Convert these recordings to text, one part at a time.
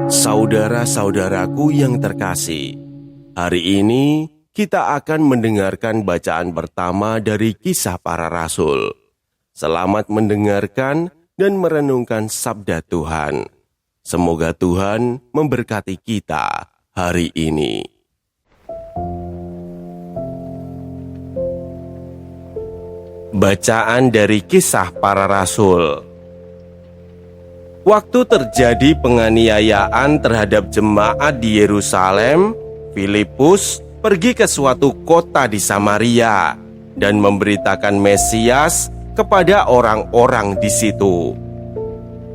Saudara-saudaraku yang terkasih, hari ini kita akan mendengarkan bacaan pertama dari Kisah Para Rasul. Selamat mendengarkan dan merenungkan sabda Tuhan. Semoga Tuhan memberkati kita hari ini. Bacaan dari Kisah Para Rasul. Waktu terjadi penganiayaan terhadap jemaat di Yerusalem, Filipus pergi ke suatu kota di Samaria dan memberitakan Mesias kepada orang-orang di situ.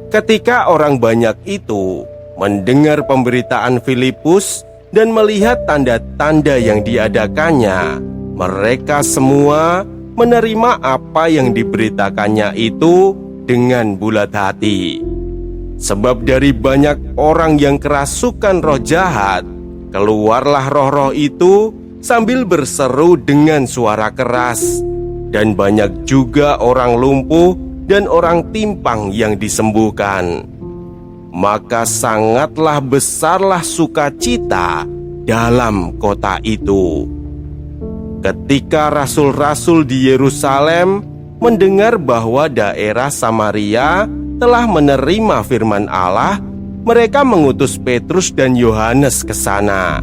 Ketika orang banyak itu mendengar pemberitaan Filipus dan melihat tanda-tanda yang diadakannya, mereka semua menerima apa yang diberitakannya itu dengan bulat hati. Sebab dari banyak orang yang kerasukan roh jahat, keluarlah roh-roh itu sambil berseru dengan suara keras. Dan banyak juga orang lumpuh dan orang timpang yang disembuhkan. Maka sangatlah besarlah sukacita dalam kota itu. Ketika rasul-rasul di Yerusalem mendengar bahwa daerah Samaria telah menerima firman Allah, mereka mengutus Petrus dan Yohanes ke sana.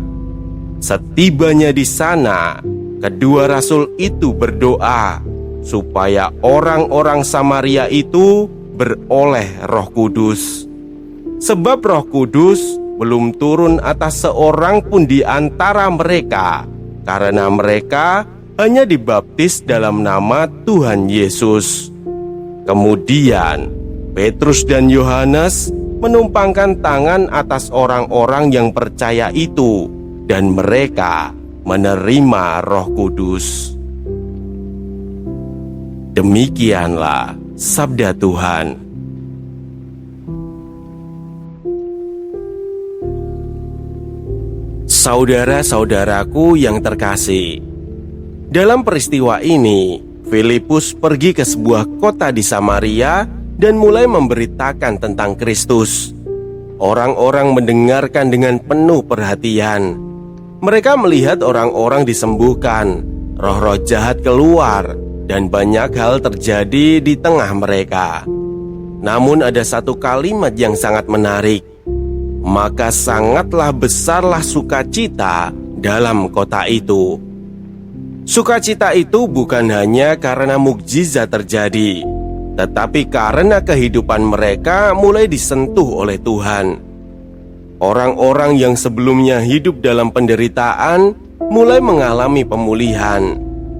Setibanya di sana, kedua rasul itu berdoa supaya orang-orang Samaria itu beroleh Roh Kudus. Sebab Roh Kudus belum turun atas seorang pun di antara mereka, karena mereka hanya dibaptis dalam nama Tuhan Yesus. Kemudian Petrus dan Yohanes menumpangkan tangan atas orang-orang yang percaya itu, dan mereka menerima Roh Kudus. Demikianlah sabda Tuhan. Saudara-saudaraku yang terkasih, dalam peristiwa ini, Filipus pergi ke sebuah kota di Samaria dan mulai memberitakan tentang Kristus. Orang-orang mendengarkan dengan penuh perhatian. Mereka melihat orang-orang disembuhkan, roh-roh jahat keluar, dan banyak hal terjadi di tengah mereka. Namun ada satu kalimat yang sangat menarik. Maka sangatlah besarlah sukacita dalam kota itu. Sukacita itu bukan hanya karena mukjizat terjadi, tetapi karena kehidupan mereka mulai disentuh oleh Tuhan. Orang-orang yang sebelumnya hidup dalam penderitaan mulai mengalami pemulihan.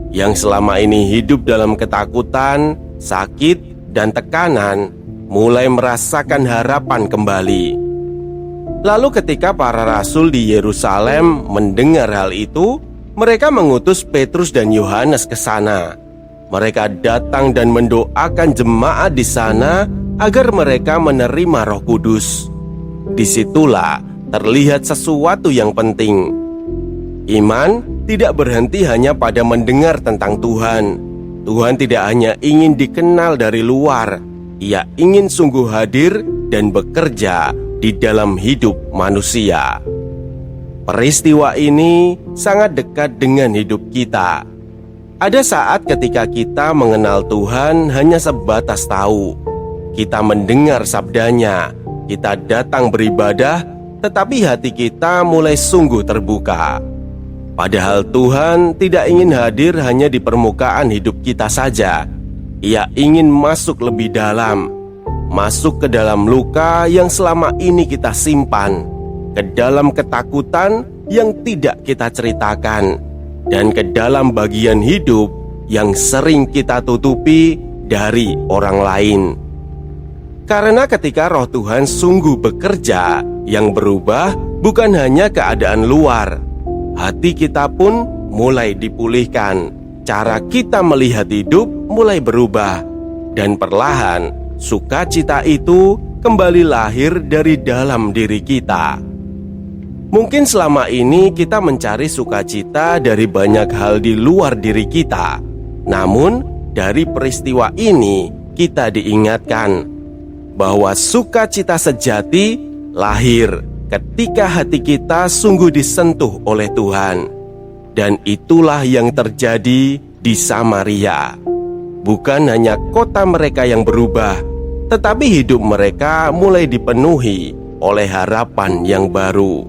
Yang selama ini hidup dalam ketakutan, sakit, dan tekanan mulai merasakan harapan kembali. Lalu ketika para rasul di Yerusalem mendengar hal itu, mereka mengutus Petrus dan Yohanes ke sana. Mereka datang dan mendoakan jemaat di sana agar mereka menerima Roh Kudus. Disitulah terlihat sesuatu yang penting. Iman tidak berhenti hanya pada mendengar tentang Tuhan. Tuhan tidak hanya ingin dikenal dari luar, Ia ingin sungguh hadir dan bekerja di dalam hidup manusia. Peristiwa ini sangat dekat dengan hidup kita. Ada saat ketika kita mengenal Tuhan hanya sebatas tahu. Kita mendengar sabdanya, kita datang beribadah, tetapi hati kita mulai sungguh terbuka. Padahal Tuhan tidak ingin hadir hanya di permukaan hidup kita saja. Ia ingin masuk lebih dalam, masuk ke dalam luka yang selama ini kita simpan, ke dalam ketakutan yang tidak kita ceritakan, dan ke dalam bagian hidup yang sering kita tutupi dari orang lain. Karena ketika Roh Tuhan sungguh bekerja, yang berubah bukan hanya keadaan luar, hati kita pun mulai dipulihkan. Cara kita melihat hidup mulai berubah, dan perlahan sukacita itu kembali lahir dari dalam diri kita. Mungkin selama ini kita mencari sukacita dari banyak hal di luar diri kita. Namun, dari peristiwa ini kita diingatkan bahwa sukacita sejati lahir ketika hati kita sungguh disentuh oleh Tuhan. Dan itulah yang terjadi di Samaria. Bukan hanya kota mereka yang berubah, tetapi hidup mereka mulai dipenuhi oleh harapan yang baru.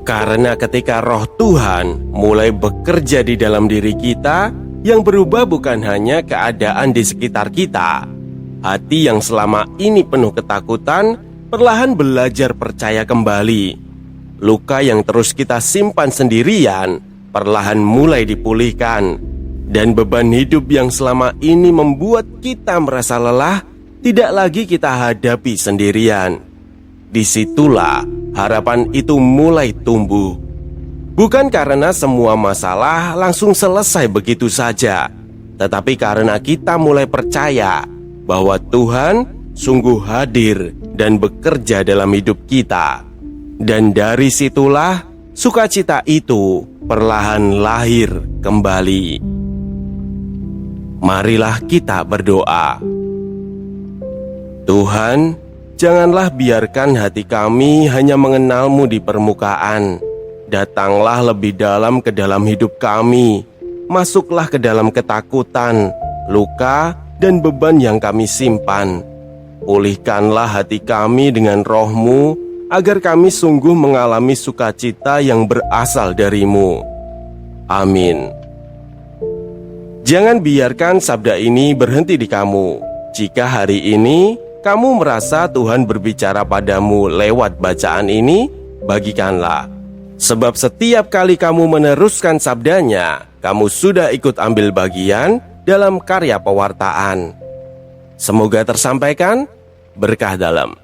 Karena ketika roh Tuhan mulai bekerja di dalam diri kita, yang berubah bukan hanya keadaan di sekitar kita. Hati yang selama ini penuh ketakutan perlahan belajar percaya kembali. Luka yang terus kita simpan sendirian perlahan mulai dipulihkan. Dan beban hidup yang selama ini membuat kita merasa lelah tidak lagi kita hadapi sendirian. Disitulah harapan itu mulai tumbuh. Bukan karena semua masalah langsung selesai begitu saja, tetapi karena kita mulai percaya bahwa Tuhan sungguh hadir dan bekerja dalam hidup kita. Dan dari situlah sukacita itu perlahan lahir kembali. Marilah kita berdoa. Tuhan, janganlah biarkan hati kami hanya mengenal-Mu di permukaan. Datanglah lebih dalam ke dalam hidup kami. Masuklah ke dalam ketakutan, luka, dan beban yang kami simpan. Pulihkanlah hati kami dengan Roh-Mu, agar kami sungguh mengalami sukacita yang berasal dari-Mu. Amin. Jangan biarkan sabda ini berhenti di kamu. Jika hari ini kamu merasa Tuhan berbicara padamu lewat bacaan ini, bagikanlah. Sebab setiap kali kamu meneruskan sabdanya, kamu sudah ikut ambil bagian dalam karya pewartaan. Semoga tersampaikan berkah dalam.